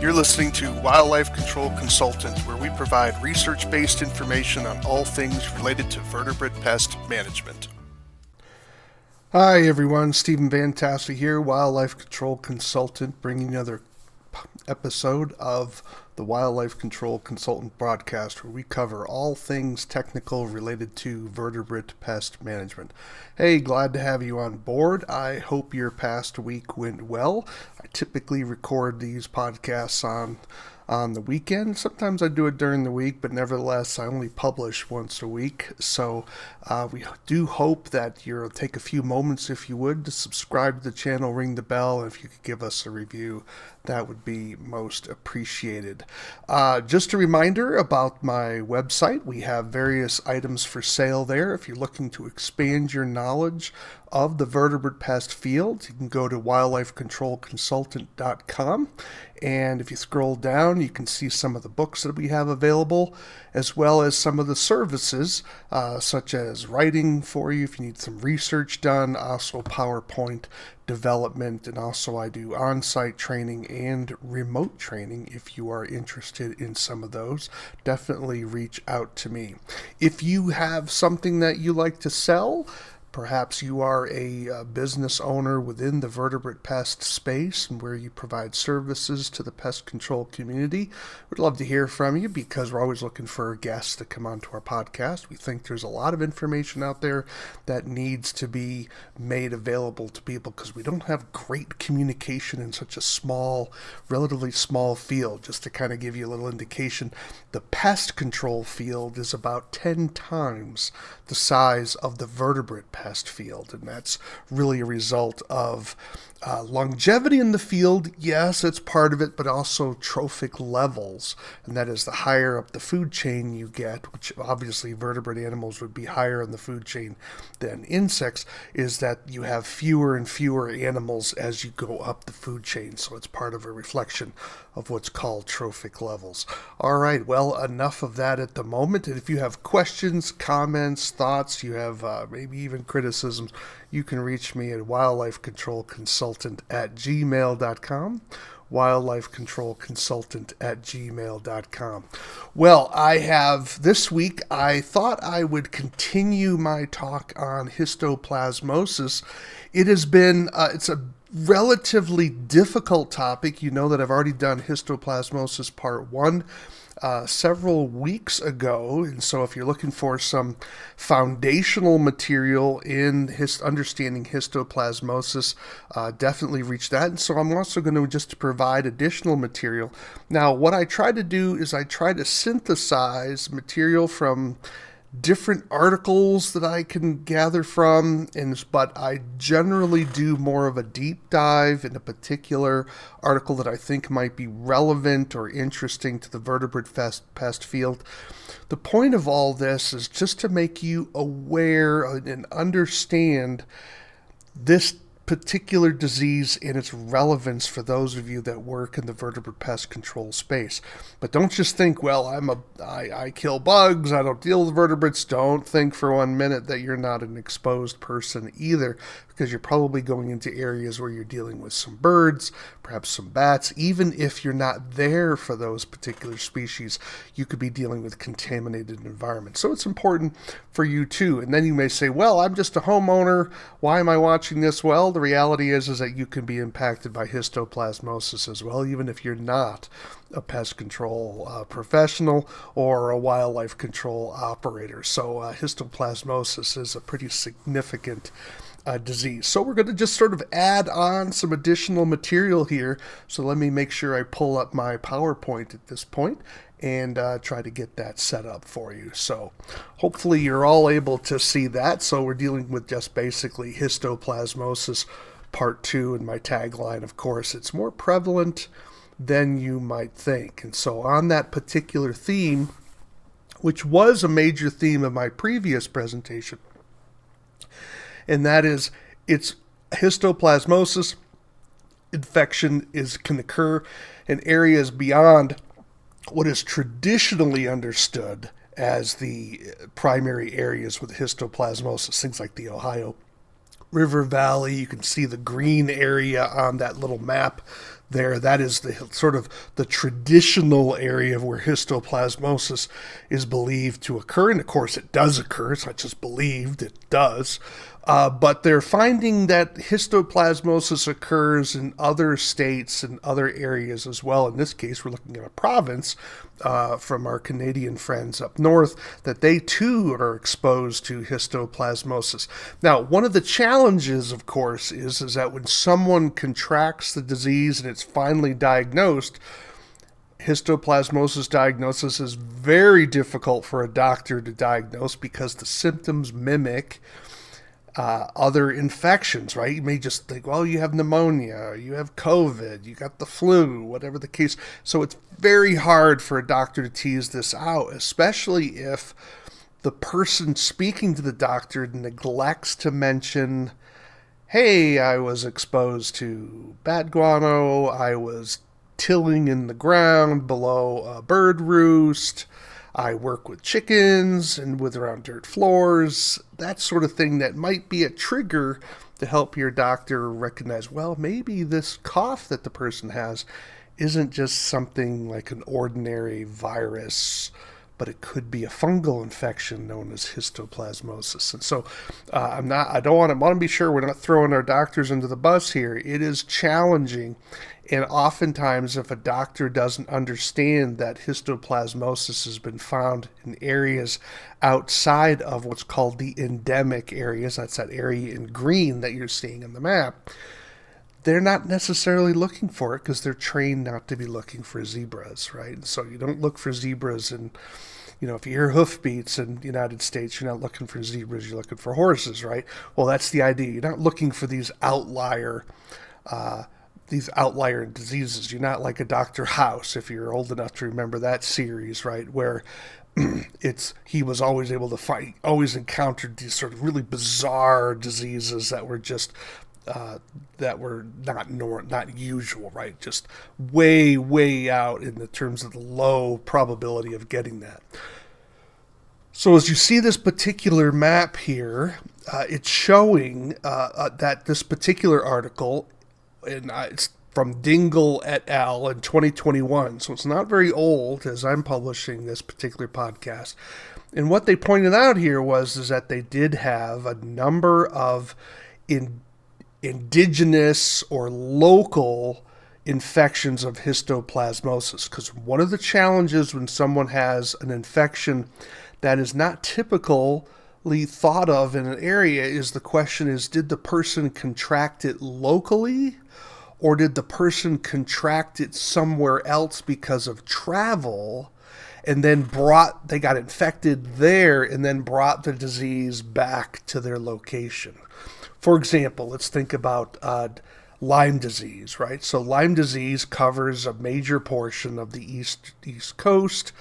You're listening to Wildlife Control Consultant, where we provide research-based information on all things related to vertebrate pest management. Hi everyone, Stephen Vantassel here, Wildlife Control Consultant, bringing another episode of the Wildlife Control Consultant broadcast, where we cover all things technical related to vertebrate pest management. Hey, glad to have you on board. I hope your past week went well. I typically record these podcasts on the weekend. Sometimes I do it during the week, but nevertheless, I only publish once a week. So we do hope that you'll take a few moments, if you would, to subscribe to the channel, ring the bell, and if you could give us a review, that would be most appreciated. Just a reminder about my website. We have various items for sale there. If you're looking to expand your knowledge of the vertebrate pest field, you can go to wildlifecontrolconsultant.com. And if you scroll down, you can see some of the books that we have available, as well as some of the services, such as writing for you if you need some research done, also PowerPoint development, and also I do on-site training and remote training. If you are interested in some of those, definitely reach out to me. If you have something that you like to sell, perhaps you are a business owner within the vertebrate pest space and where you provide services to the pest control community. We'd love to hear from you because we're always looking for guests to come onto our podcast. We think there's a lot of information out there that needs to be made available to people because we don't have great communication in such a small, relatively small field. Just to kind of give you a little indication, the pest control field is about 10 times the size of the vertebrate pest field, and that's really a result of longevity in the field. Yes, it's part of it, but also trophic levels, and that is the higher up the food chain you get, which obviously vertebrate animals would be higher in the food chain than insects, is that you have fewer and fewer animals as you go up the food chain. So it's part of a reflection of what's called trophic levels. All right, well, enough of that at the moment. And if you have questions, comments, thoughts, you have maybe even criticisms, you can reach me at wildlifecontrolconsultant@gmail.com. wildlifecontrolconsultant@gmail.com. Well, this week, I thought I would continue my talk on histoplasmosis. It has been, it's a relatively difficult topic. You know that I've already done histoplasmosis part 1 several weeks ago, and so if you're looking for some foundational material in understanding histoplasmosis, definitely reach that. And so I'm also going to just provide additional material. Now, what I try to do is I try to synthesize material from different articles that I can gather from, but I generally do more of a deep dive in a particular article that I think might be relevant or interesting to the vertebrate pest field. The point of all this is just to make you aware and understand this particular disease and its relevance for those of you that work in the vertebrate pest control space. But don't just think, well, I kill bugs, I don't deal with vertebrates. Don't think for 1 minute that you're not an exposed person either, because you're probably going into areas where you're dealing with some birds, perhaps some bats. Even if you're not there for those particular species, you could be dealing with contaminated environments. So it's important for you too. And then you may say, well, I'm just a homeowner. Why am I watching this? Well, the reality is that you can be impacted by histoplasmosis as well, even if you're not a pest control professional or a wildlife control operator. So histoplasmosis is a pretty significant disease. So we're going to just sort of add on some additional material here. So let me make sure I pull up my PowerPoint at this point and try to get that set up for you. So hopefully you're all able to see that. So we're dealing with just basically histoplasmosis part 2, and my tagline, of course, it's more prevalent than you might think. And so on that particular theme, which was a major theme of my previous presentation, and that is it's histoplasmosis infection can occur in areas beyond what is traditionally understood as the primary areas with histoplasmosis, things like the Ohio River Valley. You can see the green area on that little map there. That is the sort of the traditional area of where histoplasmosis is believed to occur. And of course, it does occur. It's not just believed, it does. But they're finding that histoplasmosis occurs in other states and other areas as well. In this case, we're looking at a province from our Canadian friends up north, that they too are exposed to histoplasmosis. Now, one of the challenges, of course, is that when someone contracts the disease and it's finally diagnosed, histoplasmosis diagnosis is very difficult for a doctor to diagnose because the symptoms mimic other infections, right? You may just think, well, you have pneumonia, you have COVID, you got the flu, whatever the case. So it's very hard for a doctor to tease this out, especially if the person speaking to the doctor neglects to mention, hey, I was exposed to bat guano, I was tilling in the ground below a bird roost, I work with chickens and with around dirt floors, that sort of thing that might be a trigger to help your doctor recognize, well, maybe this cough that the person has isn't just something like an ordinary virus, but it could be a fungal infection known as histoplasmosis. And so I want to be sure we're not throwing our doctors under the bus here. It is challenging. And oftentimes, if a doctor doesn't understand that histoplasmosis has been found in areas outside of what's called the endemic areas, that's that area in green that you're seeing on the map, they're not necessarily looking for it because they're trained not to be looking for zebras, right? So you don't look for zebras, and if you hear hoofbeats in the United States, you're not looking for zebras, you're looking for horses, right? Well, that's the idea. You're not looking for these outlier diseases. You're not like a Dr. House, if you're old enough to remember that series, right? Where he was always able to fight, always encountered these sort of really bizarre diseases that were just that were not usual, right? Just way, way out in the terms of the low probability of getting that. So as you see this particular map here, it's showing that this particular article, and it's from Dingle et al. In 2021, so it's not very old as I'm publishing this particular podcast. And what they pointed out here is that they did have a number of indigenous or local infections of histoplasmosis, because one of the challenges when someone has an infection that is not typically thought of in an area is the question is, did the person contract it locally, or did the person contract it somewhere else because of travel, and then they got infected there and then brought the disease back to their location? For example, let's think about Lyme disease, right? So Lyme disease covers a major portion of the East Coast,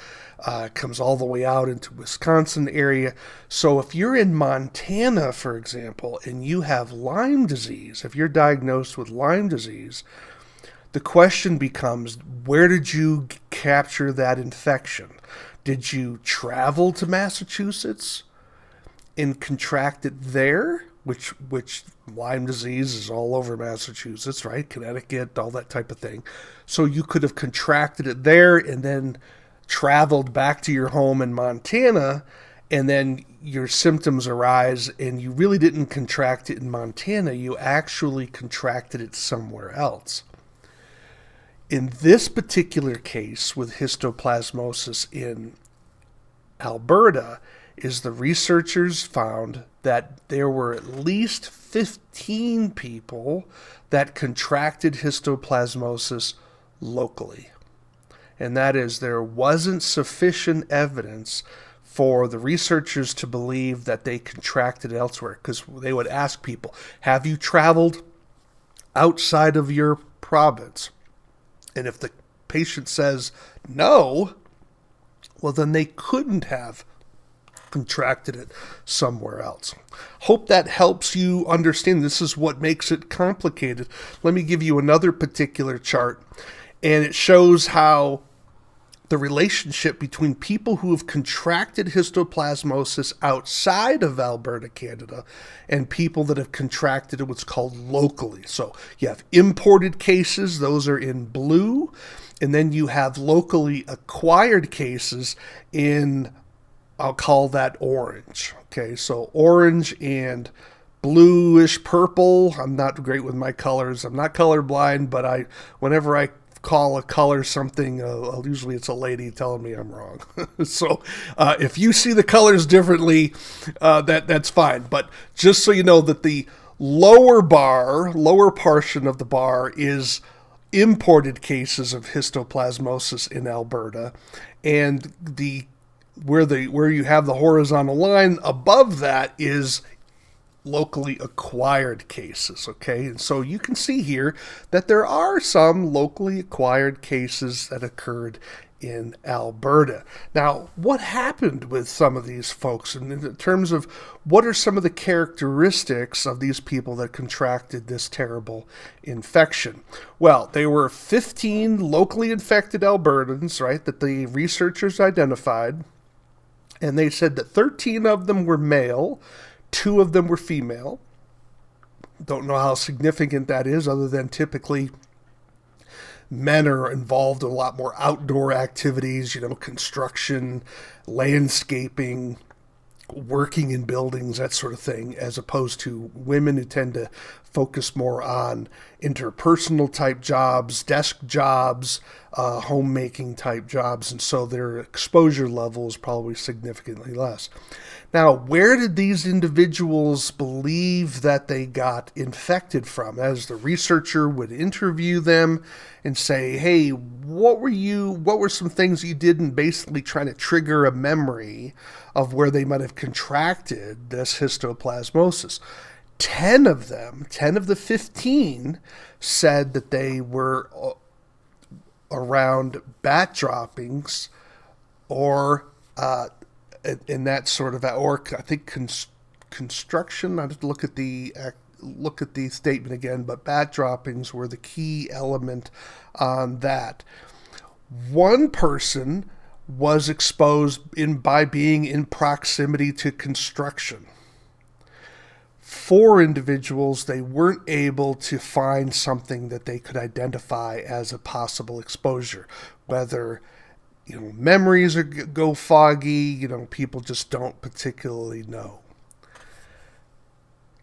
comes all the way out into Wisconsin area. So if you're in Montana, for example, and you have Lyme disease, if you're diagnosed with Lyme disease, the question becomes, where did you capture that infection? Did you travel to Massachusetts and contract it there? Which Lyme disease is all over Massachusetts, right? Connecticut, all that type of thing. So you could have contracted it there and then traveled back to your home in Montana, and then your symptoms arise and you really didn't contract it in Montana. You actually contracted it somewhere else. In this particular case with histoplasmosis in Alberta, is the researchers found that there were at least 15 people that contracted histoplasmosis locally. And that is, there wasn't sufficient evidence for the researchers to believe that they contracted elsewhere, because they would ask people, have you traveled outside of your province? And if the patient says no, well, then they couldn't have contracted it somewhere else. Hope that helps you understand. This is what makes it complicated. Let me give you another particular chart, and it shows how the relationship between people who have contracted histoplasmosis outside of Alberta, Canada, and people that have contracted it what's called locally. So you have imported cases, those are in blue, and then you have locally acquired cases in, I'll call that orange. Okay, so orange and bluish purple. I'm not great with my colors. I'm not colorblind, but whenever I call a color something, usually it's a lady telling me I'm wrong. So if you see the colors differently, that's fine. But just so you know that the lower portion of the bar is imported cases of histoplasmosis in Alberta, and where you have the horizontal line above that is locally acquired cases, okay? And so you can see here that there are some locally acquired cases that occurred in Alberta. Now, what happened with some of these folks in terms of what are some of the characteristics of these people that contracted this terrible infection? Well, they were 15 locally infected Albertans, right, that the researchers identified, and they said that 13 of them were male, 2 of them were female. Don't know how significant that is, other than typically men are involved in a lot more outdoor activities, construction, landscaping, working in buildings, that sort of thing, as opposed to women who tend to focus more on interpersonal type jobs, desk jobs, homemaking type jobs, and so their exposure level is probably significantly less. Now, where did these individuals believe that they got infected from? As the researcher would interview them and say, hey, what were some things you did, and basically trying to trigger a memory of where they might have contracted this histoplasmosis. 10 of the 15 said that they were around bat droppings or in that sort of, or I think construction. I have to look at the statement again, but bat droppings were the key element on that. One person was exposed by being in proximity to construction. 4 individuals, they weren't able to find something that they could identify as a possible exposure, whether memories go foggy, people just don't particularly know.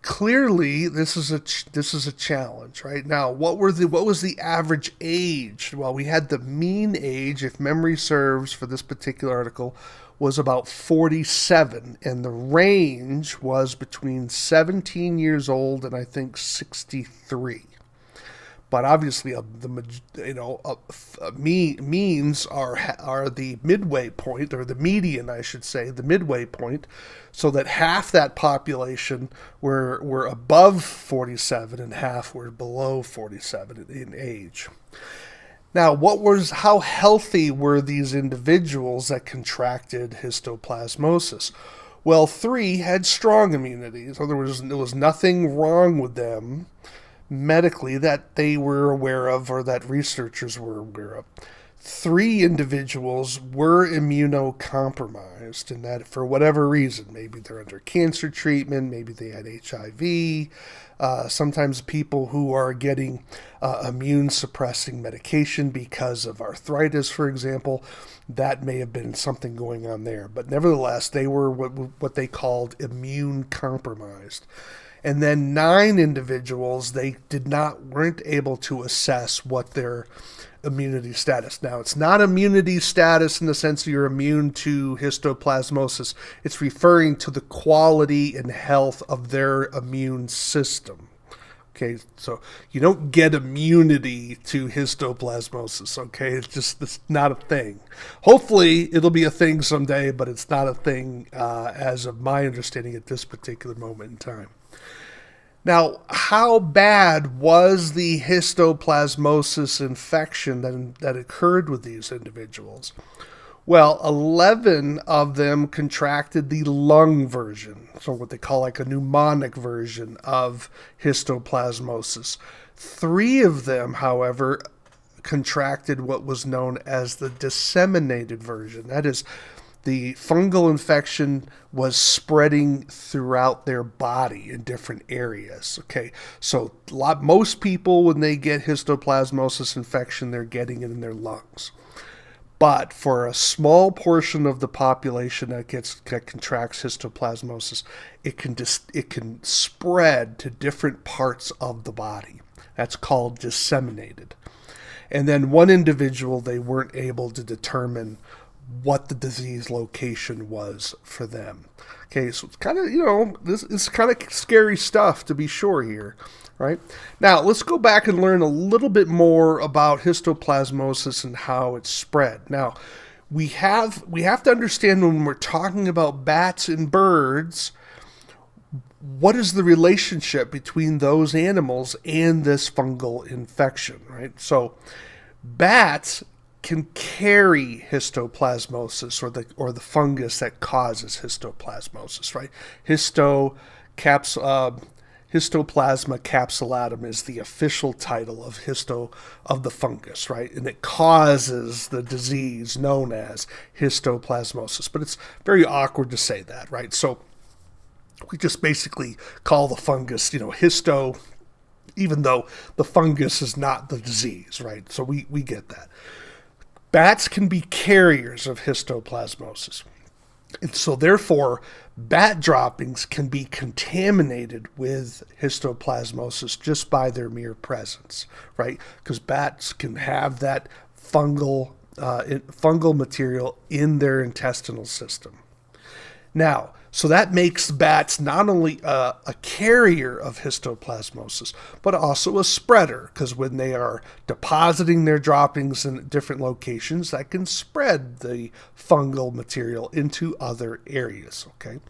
Clearly, this is a challenge, right? Now, what was the average age? Well, we had the mean age, if memory serves, for this particular article, was about 47, and the range was between 17 years old and I think 63. But obviously, means are the midway point, or the median, I should say, the midway point, so that half that population were above 47 and half were below 47 in age. Now, how healthy were these individuals that contracted histoplasmosis? Well, 3 had strong immunity. So there was nothing wrong with them medically that they were aware of or that researchers were aware of. 3 individuals were immunocompromised, and that for whatever reason, maybe they're under cancer treatment, maybe they had HIV. Sometimes people who are getting immune suppressing medication because of arthritis, for example, that may have been something going on there. But nevertheless, they were what they called immune compromised. And then 9 individuals, they weren't able to assess what their immunity status. Now, it's not immunity status in the sense that you're immune to histoplasmosis. It's referring to the quality and health of their immune system. Okay, so you don't get immunity to histoplasmosis, okay? It's not a thing. Hopefully, it'll be a thing someday, but it's not a thing as of my understanding at this particular moment in time. Now, how bad was the histoplasmosis infection that occurred with these individuals? Well, 11 of them contracted the lung version, so what they call like a pneumonic version of histoplasmosis. 3 of them, however, contracted what was known as the disseminated version. That is, the fungal infection was spreading throughout their body in different areas. Okay, so most people, when they get histoplasmosis infection, they're getting it in their lungs. But for a small portion of the population that contracts histoplasmosis, it can spread to different parts of the body. That's called disseminated. And then one individual, they weren't able to determine what the disease location was for them. Okay, so it's kind of, this is kind of scary stuff, to be sure here, right? Now, let's go back and learn a little bit more about histoplasmosis and how it's spread. Now, we have to understand when we're talking about bats and birds, what is the relationship between those animals and this fungal infection, right? So, bats can carry histoplasmosis or the fungus that causes histoplasmosis, right? Histoplasma capsulatum is the official title of the fungus, right? And it causes the disease known as histoplasmosis. But it's very awkward to say that, right? So we just basically call the fungus, histo, even though the fungus is not the disease, right? So we get that. Bats can be carriers of histoplasmosis. And so therefore, bat droppings can be contaminated with histoplasmosis just by their mere presence, right? Because bats can have that fungal material in their intestinal system. Now, so that makes bats not only a carrier of histoplasmosis, but also a spreader, because when they are depositing their droppings in different locations, that can spread the fungal material into other areas, okay?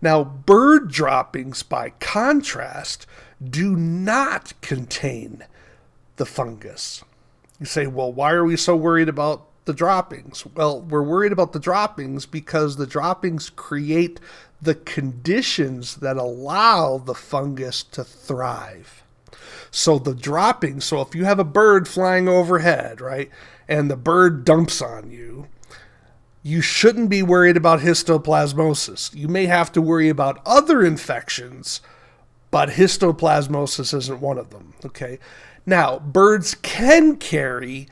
Now, bird droppings, by contrast, do not contain the fungus. You say, well, why are we so worried about the droppings? Well, we're worried about the droppings because the droppings create the conditions that allow the fungus to thrive. So the droppings, so if you have a bird flying overhead, right, and the bird dumps on you, you shouldn't be worried about histoplasmosis. You may have to worry about other infections, but histoplasmosis isn't one of them, okay? Now, birds can carry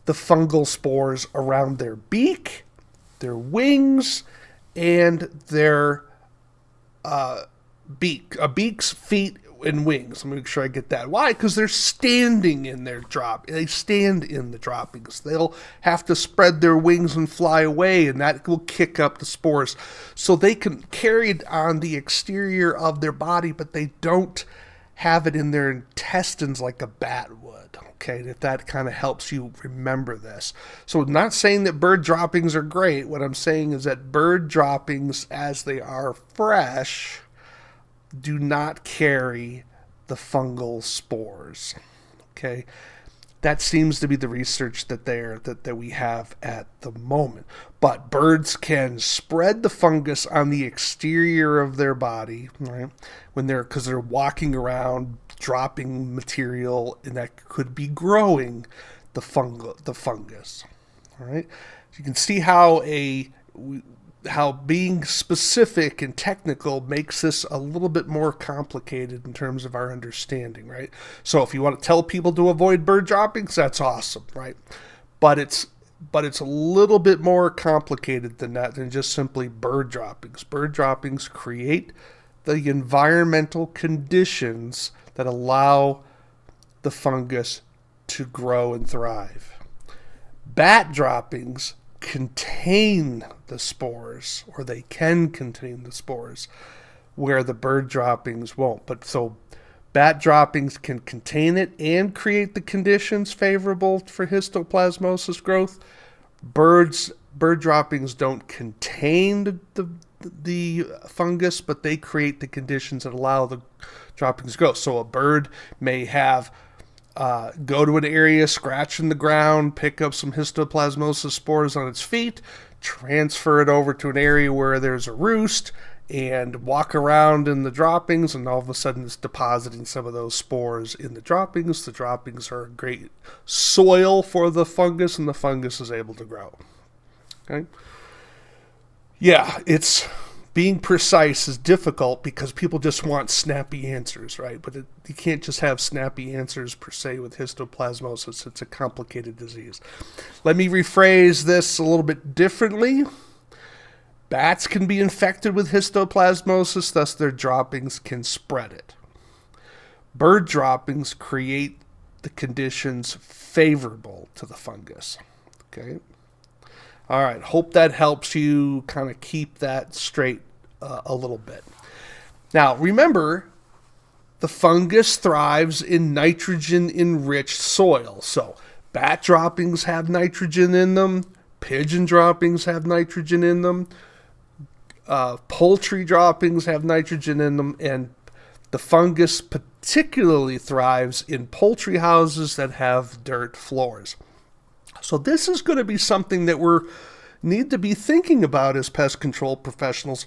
the fungal spores around their beak, their wings, and their beaks, feet, and wings. Let me make sure I get that. Why? Because they're standing in their they stand in the droppings. They'll have to spread their wings and fly away, and that will kick up the spores. So they can carry it on the exterior of their body, but they don't have it in their intestines like a bat would. Okay, if that kind of helps you remember this. So I'm not saying that bird droppings are great. What I'm saying is that bird droppings, as they are fresh, do not carry the fungal spores. Okay, that seems to be the research that we have at the moment. But birds can spread the fungus on the exterior of their body, right? Because they're walking around, dropping material, and that could be growing the fungus. All right, so you can see how being specific and technical makes this a little bit more complicated in terms of our understanding, right? So if you want to tell people to avoid bird droppings, that's awesome, right? But it's a little bit more complicated than that, than just simply bird droppings. Bird droppings create the environmental conditions that allow the fungus to grow and thrive. Bat droppings contain the spores, or they can contain the spores, where the bird droppings won't. But so bat droppings can contain it and create the conditions favorable for histoplasmosis growth. Bird droppings don't contain the fungus, but they create the conditions that allow the droppings to go. So a bird may have go to an area, scratch in the ground, pick up some histoplasmosis spores on its feet, transfer it over to an area where there's a roost, and walk around in the droppings, and all of a sudden it's depositing some of those spores in the droppings. The droppings are great soil for the fungus, and the fungus is able to grow. Okay? Yeah, it's being precise is difficult because people just want snappy answers, right? But you can't just have snappy answers per se with histoplasmosis. It's a complicated disease. Let me rephrase this a little bit differently. Bats can be infected with histoplasmosis, thus their droppings can spread it. Bird droppings create the conditions favorable to the fungus. Okay? All right, hope that helps you kind of keep that straight a little bit. Now, remember, the fungus thrives in nitrogen-enriched soil. So, bat droppings have nitrogen in them. Pigeon droppings have nitrogen in them. Poultry droppings have nitrogen in them. And the fungus particularly thrives in poultry houses that have dirt floors. So this is going to be something that we need to be thinking about as pest control professionals.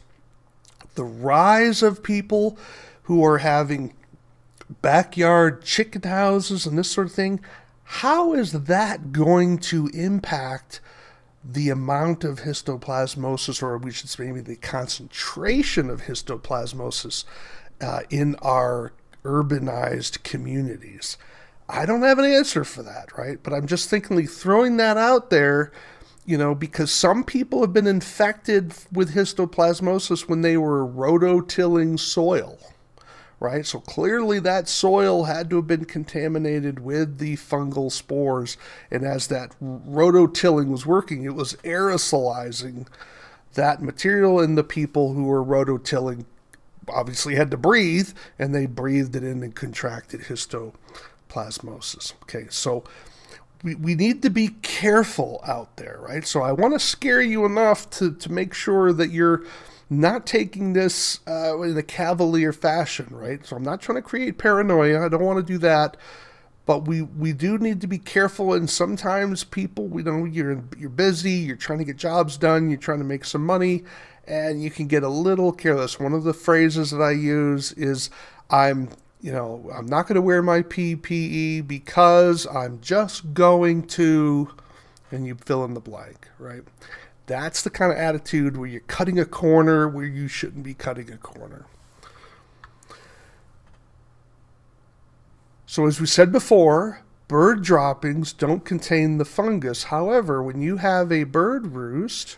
The rise of people who are having backyard chicken houses and this sort of thing, how is that going to impact the amount of histoplasmosis, or we should say maybe the concentration of histoplasmosis in our urbanized communities? I don't have an answer for that, right? But I'm just throwing that out there, because some people have been infected with histoplasmosis when they were rototilling soil, right? So clearly that soil had to have been contaminated with the fungal spores. And as that rototilling was working, it was aerosolizing that material, and the people who were rototilling obviously had to breathe, and they breathed it in and contracted histoplasmosis. Okay, so we need to be careful out there, right? So I want to scare you enough to make sure that you're not taking this in a cavalier fashion, right? So I'm not trying to create paranoia. I don't want to do that. But we do need to be careful, and sometimes people, you're busy, you're trying to get jobs done, you're trying to make some money, and you can get a little careless. One of the phrases that I use is, I'm not going to wear my PPE because I'm just going to, and you fill in the blank, right? That's the kind of attitude where you're cutting a corner where you shouldn't be cutting a corner. So as we said before, bird droppings don't contain the fungus. However, when you have a bird roost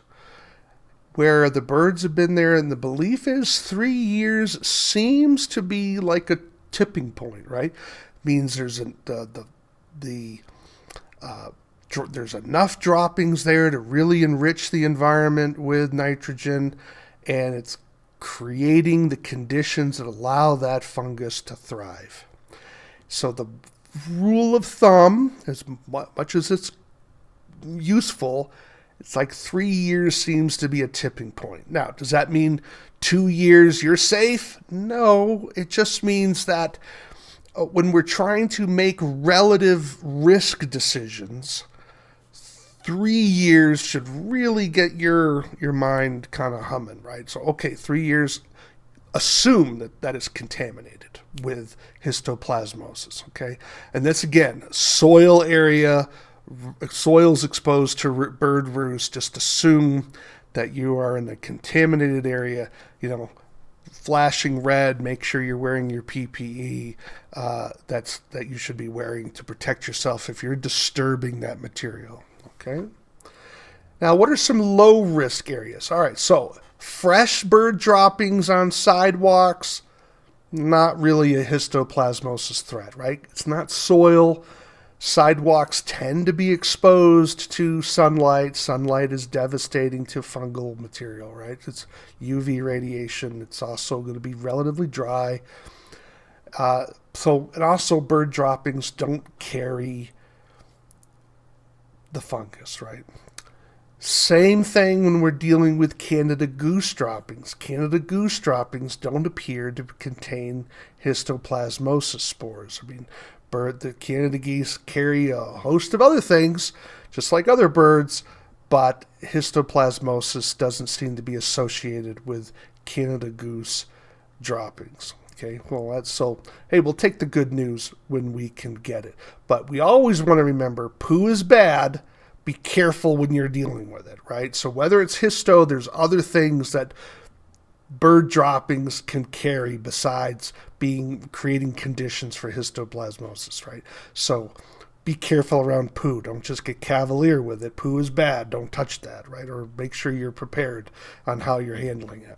where the birds have been there, and the belief is 3 years seems to be like a tipping point, right? Means there's there's enough droppings there to really enrich the environment with nitrogen, and it's creating the conditions that allow that fungus to thrive. So the rule of thumb, as much as it's useful, it's like 3 years seems to be a tipping point. Now, does that mean 2 years you're safe? No, it just means that when we're trying to make relative risk decisions, 3 years should really get your mind kind of humming, right? So, okay, 3 years, assume that is contaminated with histoplasmosis, okay? And this, again, soil area, soil's exposed to bird roost, just assume that you are in a contaminated area, flashing red, make sure you're wearing your PPE that you should be wearing to protect yourself if you're disturbing that material, okay? Now, what are some low-risk areas? All right, so fresh bird droppings on sidewalks, not really a histoplasmosis threat, right? It's not soil. Sidewalks tend to be exposed to sunlight. Sunlight is devastating to fungal material, right? It's UV radiation. It's also going to be relatively dry. And also bird droppings don't carry the fungus, right? Same thing when we're dealing with Canada goose droppings. Canada goose droppings don't appear to contain histoplasmosis spores. The Canada geese carry a host of other things, just like other birds, but histoplasmosis doesn't seem to be associated with Canada goose droppings. Okay, well, that's so, hey, we'll take the good news when we can get it. But we always want to remember, poo is bad. Be careful when you're dealing with it, right? So whether it's histo, there's other things that bird droppings can carry besides creating conditions for histoplasmosis, right? So be careful around poo. Don't just get cavalier with it. Poo is bad. Don't touch that, right? Or make sure you're prepared on how you're handling it.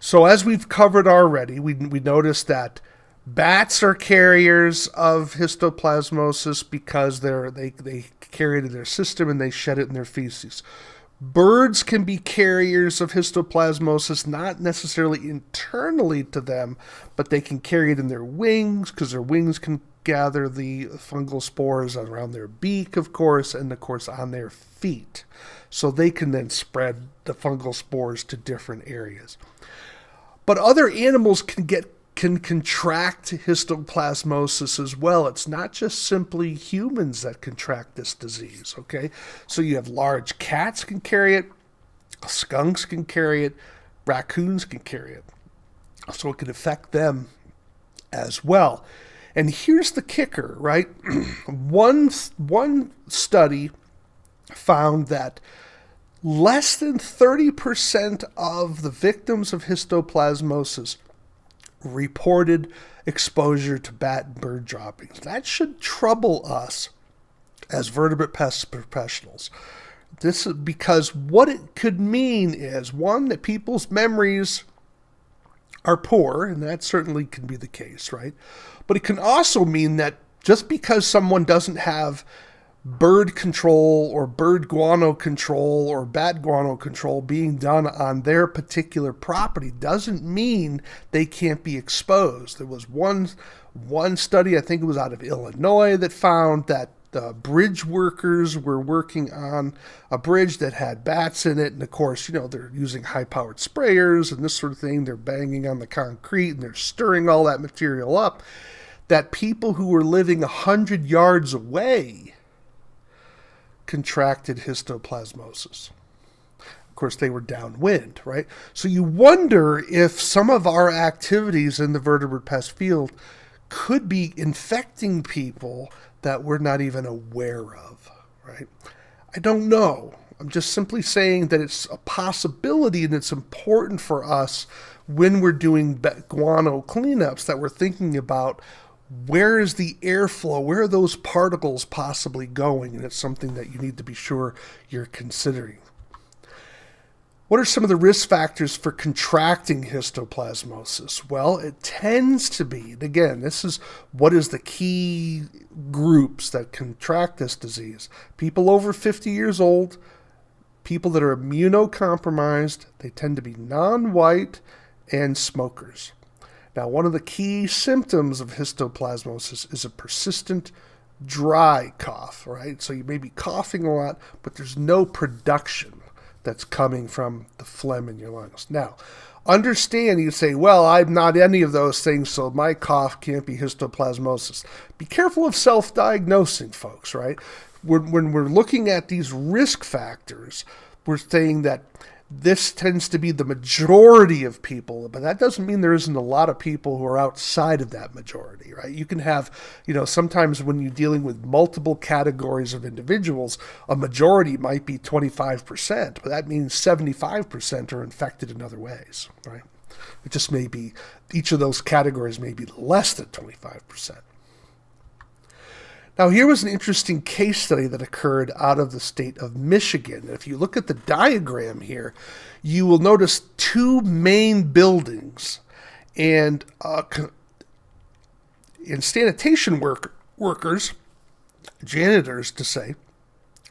So as we've covered already, we noticed that bats are carriers of histoplasmosis because they carry it in their system and they shed it in their feces. Birds can be carriers of histoplasmosis, not necessarily internally to them, but they can carry it in their wings because their wings can gather the fungal spores around their beak, of course, and of course on their feet. So they can then spread the fungal spores to different areas. But other animals can contract histoplasmosis as well. It's not just simply humans that contract this disease, okay? So you have large cats can carry it, skunks can carry it, raccoons can carry it. So it can affect them as well. And here's the kicker, right? One study found that less than 30% of the victims of histoplasmosis reported exposure to bat and bird droppings. That should trouble us as vertebrate pest professionals. This is because what it could mean is, one, that people's memories are poor, and that certainly can be the case, right? But it can also mean that just because someone doesn't have bird control or bird guano control or bat guano control being done on their particular property doesn't mean they can't be exposed. There was one study, I think it was out of Illinois, that found that bridge workers were working on a bridge that had bats in it. And of course, they're using high-powered sprayers and this sort of thing. They're banging on the concrete and they're stirring all that material up. That people who were living 100 yards away contracted histoplasmosis. Of course, they were downwind, right? So you wonder if some of our activities in the vertebrate pest field could be infecting people that we're not even aware of, right? I don't know. I'm just simply saying that it's a possibility, and it's important for us when we're doing guano cleanups that we're thinking about where is the airflow, where are those particles possibly going, and it's something that you need to be sure you're considering. What are some of the risk factors for contracting histoplasmosis? Well, it tends to be, and again, this is what is the key groups that contract this disease. People over 50 years old, people that are immunocompromised, they tend to be non-white, and smokers. Now, one of the key symptoms of histoplasmosis is a persistent dry cough, right? So you may be coughing a lot, but there's no production that's coming from the phlegm in your lungs. Now, understand, you say, well, I'm not any of those things, so my cough can't be histoplasmosis. Be careful of self-diagnosing, folks, right? When we're looking at these risk factors, we're saying that this tends to be the majority of people, but that doesn't mean there isn't a lot of people who are outside of that majority, right? You can have, sometimes when you're dealing with multiple categories of individuals, a majority might be 25%, but that means 75% are infected in other ways, right? It just may be, each of those categories may be less than 25%. Now, here was an interesting case study that occurred out of the state of Michigan. If you look at the diagram here, you will notice two main buildings, and sanitation workers, janitors to say,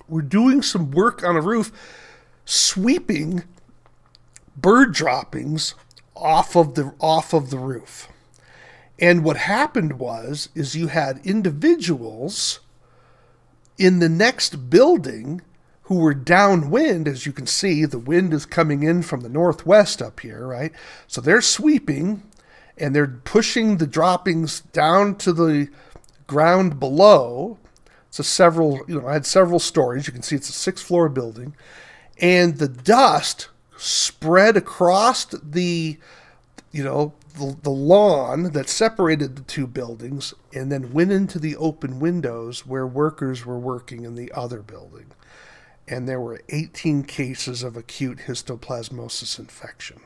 were doing some work on a roof, sweeping bird droppings off of the roof. And what happened is you had individuals in the next building who were downwind. As you can see, the wind is coming in from the northwest up here, right? So they're sweeping and they're pushing the droppings down to the ground below. I had several stories. You can see it's a 6th floor building. And the dust spread across the lawn that separated the two buildings, and then went into the open windows where workers were working in the other building. And there were 18 cases of acute histoplasmosis infection.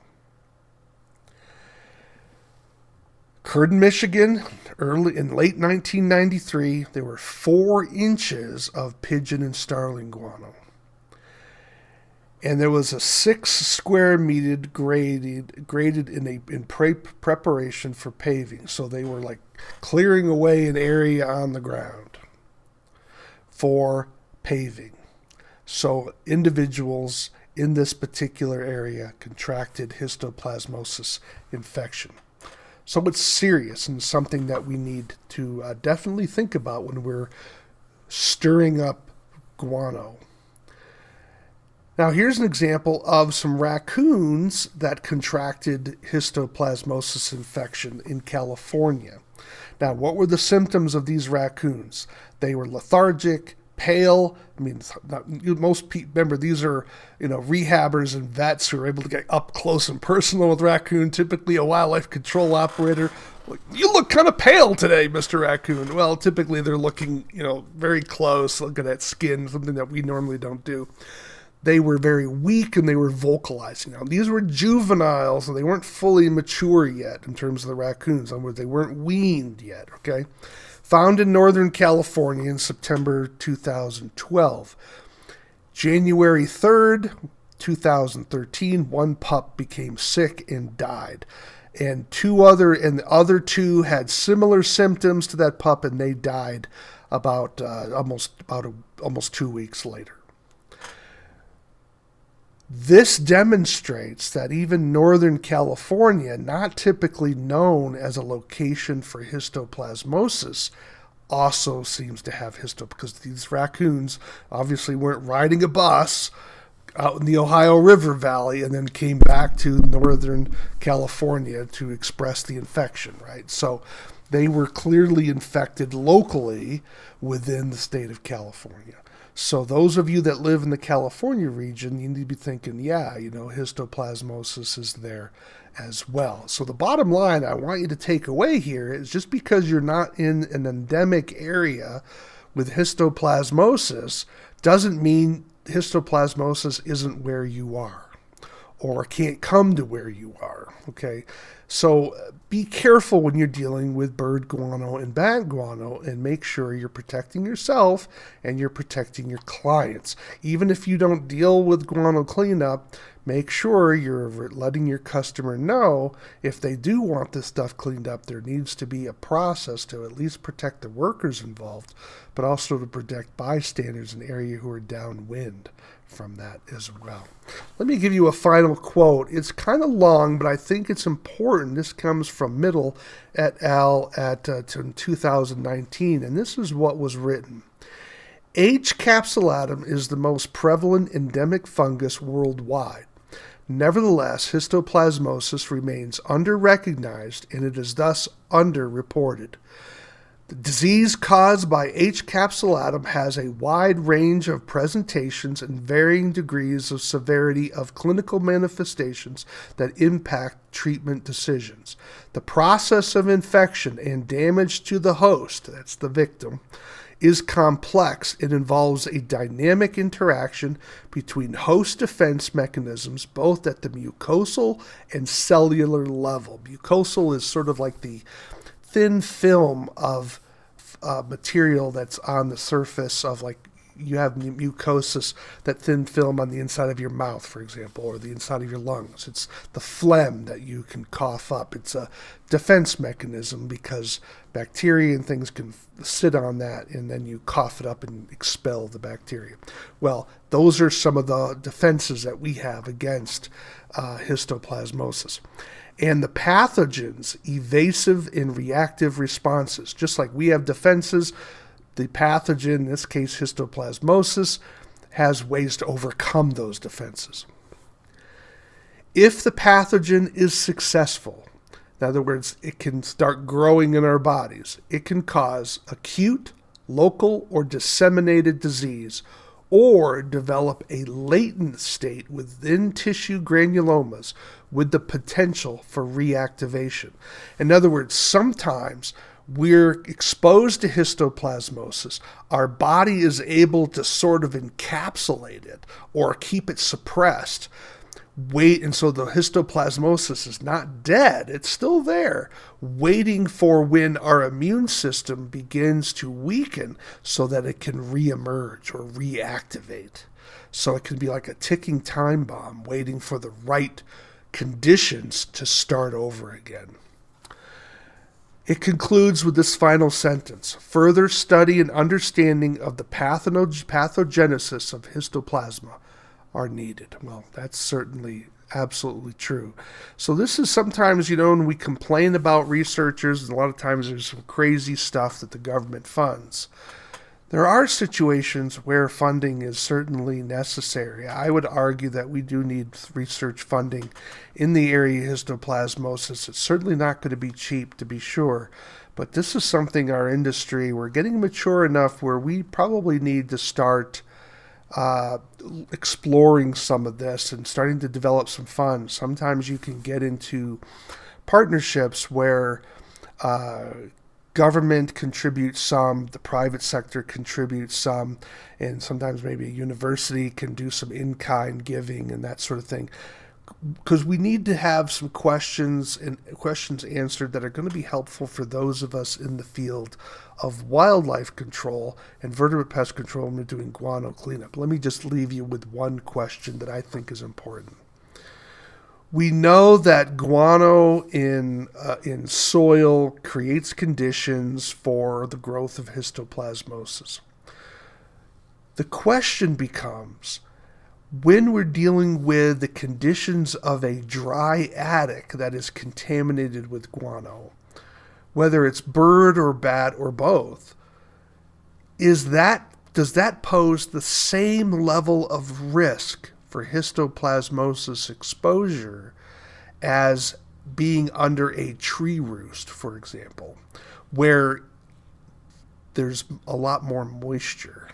Occurred in Michigan in late 1993. There were 4 inches of pigeon and starling guano. And there was a 6 square meter graded in preparation for paving. So they were like clearing away an area on the ground for paving. So individuals in this particular area contracted histoplasmosis infection. So it's serious and something that we need to definitely think about when we're stirring up guano. Now here's an example of some raccoons that contracted histoplasmosis infection in California. Now, what were the symptoms of these raccoons? They were lethargic, pale. I mean, most people, remember, these are, rehabbers and vets who are able to get up close and personal with raccoon, typically a wildlife control operator. You look kind of pale today, Mr. Raccoon. Well, typically they're looking, very close, look at that skin, something that we normally don't do. They were very weak and they were vocalizing. Now, these were juveniles, and they weren't fully mature yet in terms of the raccoons. In other words, they weren't weaned yet, okay? Found in Northern California in September 2012. January 3rd, 2013, one pup became sick and died. And the other 2 had similar symptoms to that pup, and they died about almost 2 weeks later. This demonstrates that even Northern California, not typically known as a location for histoplasmosis, also seems to have because these raccoons obviously weren't riding a bus out in the Ohio River Valley and then came back to Northern California to express the infection, right? So they were clearly infected locally within the state of California. So those of you that live in the California region, you need to be thinking, histoplasmosis is there as well. So the bottom line I want you to take away here is just because you're not in an endemic area with histoplasmosis doesn't mean histoplasmosis isn't where you are or can't come to where you are, okay? So be careful when you're dealing with bird guano and bat guano, and make sure you're protecting yourself and you're protecting your clients. Even if you don't deal with guano cleanup, make sure you're letting your customer know if they do want this stuff cleaned up, there needs to be a process to at least protect the workers involved, but also to protect bystanders in the area who are downwind from that as well. Let me give you a final quote. It's kind of long, but I think it's important. This comes from Middle et al. In 2019, and this is what was written. H. capsulatum is the most prevalent endemic fungus worldwide. Nevertheless, histoplasmosis remains under-recognized, and it is thus under-reported. The disease caused by H. capsulatum has a wide range of presentations and varying degrees of severity of clinical manifestations that impact treatment decisions. The process of infection and damage to the host, that's the victim, is complex. It involves a dynamic interaction between host defense mechanisms, both at the mucosal and cellular level. Mucosal is sort of like the thin film of material that's on the surface of, like, you have mucosis, that thin film on the inside of your mouth, for example, or the inside of your lungs. It's the phlegm that you can cough up. It's a defense mechanism because bacteria and things can sit on that, and then you cough it up and expel the bacteria. Well, those are some of the defenses that we have against histoplasmosis. And the pathogens, evasive and reactive responses. Just like we have defenses, the pathogen, in this case histoplasmosis, has ways to overcome those defenses. If the pathogen is successful, in other words, it can start growing in our bodies, it can cause acute, local, or disseminated disease, or develop a latent state within tissue granulomas with the potential for reactivation. In other words, sometimes we're exposed to histoplasmosis. Our body is able to sort of encapsulate it or keep it suppressed. And so the histoplasmosis is not dead. It's still there, waiting for when our immune system begins to weaken so that it can reemerge or reactivate. So it can be like a ticking time bomb waiting for the right conditions to start over again. It concludes with this final sentence. Further study and understanding of the pathogenesis of histoplasma are needed. Well, that's certainly absolutely true. So this is sometimes, when we complain about researchers, and a lot of times there's some crazy stuff that the government funds. There are situations where funding is certainly necessary. I would argue that we do need research funding in the area of histoplasmosis. It's certainly not going to be cheap, to be sure, but this is something our industry, we're getting mature enough where we probably need to start exploring some of this and starting to develop some funds. Sometimes you can get into partnerships where government contributes some, the private sector contributes some, and sometimes maybe a university can do some in-kind giving and that sort of thing. Because we need to have some questions answered that are going to be helpful for those of us in the field of wildlife control and vertebrate pest control when we're doing guano cleanup. Let me just leave you with one question that I think is important. We know that guano in soil creates conditions for the growth of histoplasmosis. The question becomes, when we're dealing with the conditions of a dry attic that is contaminated with guano, whether it's bird or bat or both, does that pose the same level of risk for histoplasmosis exposure as being under a tree roost, for example, where there's a lot more moisture?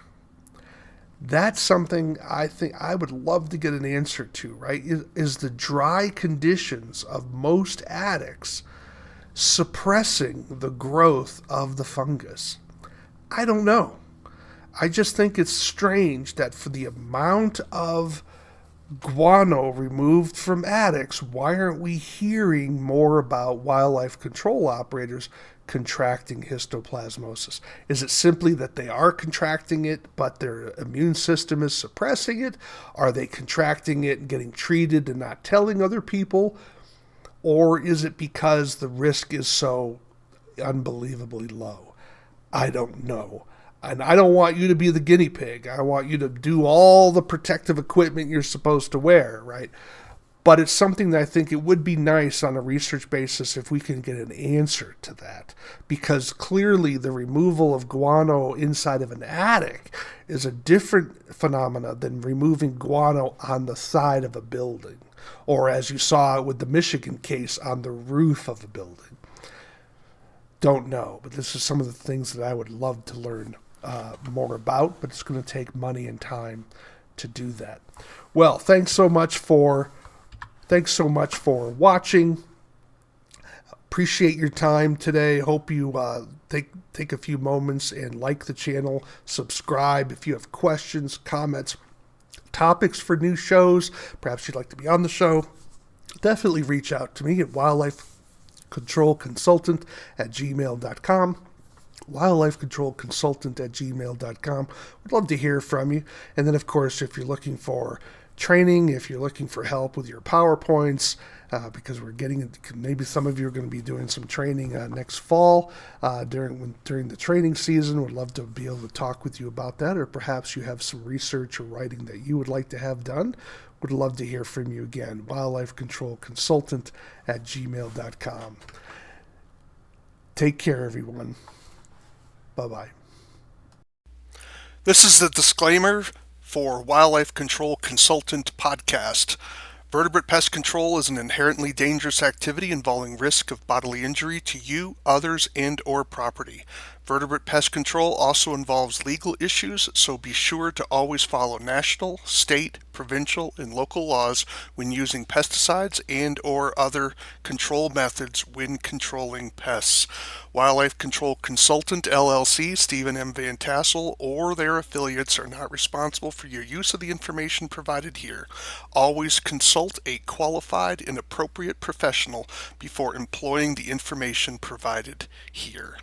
That's something I think I would love to get an answer to, right? Is the dry conditions of most attics suppressing the growth of the fungus? I don't know. I just think it's strange that for the amount of guano removed from attics, why aren't we hearing more about wildlife control operators contracting histoplasmosis? Is it simply that they are contracting it, but their immune system is suppressing it? Are they contracting it and getting treated and not telling other people? Or is it because the risk is so unbelievably low? I don't know. And I don't want you to be the guinea pig. I want you to do all the protective equipment you're supposed to wear, right? But it's something that I think it would be nice on a research basis if we can get an answer to that. Because clearly the removal of guano inside of an attic is a different phenomena than removing guano on the side of a building. Or as you saw with the Michigan case, on the roof of a building. Don't know, but this is some of the things that I would love to learn more about, but it's going to take money and time to do that. Well, thanks so much for watching. Appreciate your time today. Hope you take a few moments and like the channel, subscribe. If you have questions, comments, topics for new shows, perhaps you'd like to be on the show, definitely reach out to me at wildlifecontrolconsultant@gmail.com. wildlifecontrolconsultant@gmail.com. We'd love to hear from you. And then, of course, if you're looking for training, if you're looking for help with your PowerPoints, because we're getting, maybe some of you are going to be doing some training next fall during the training season. We'd love to be able to talk with you about that, or perhaps you have some research or writing that you would like to have done. Would love to hear from you again. wildlifecontrolconsultant@gmail.com. Take care, everyone. Bye-bye. This is the disclaimer for Wildlife Control Consultant Podcast. Vertebrate pest control is an inherently dangerous activity involving risk of bodily injury to you, others, and/or property. Vertebrate pest control also involves legal issues, so be sure to always follow national, state, provincial, and local laws when using pesticides and/or other control methods when controlling pests. Wildlife Control Consultant LLC, Stephen M. Vantassel, or their affiliates are not responsible for your use of the information provided here. Always consult a qualified and appropriate professional before employing the information provided here.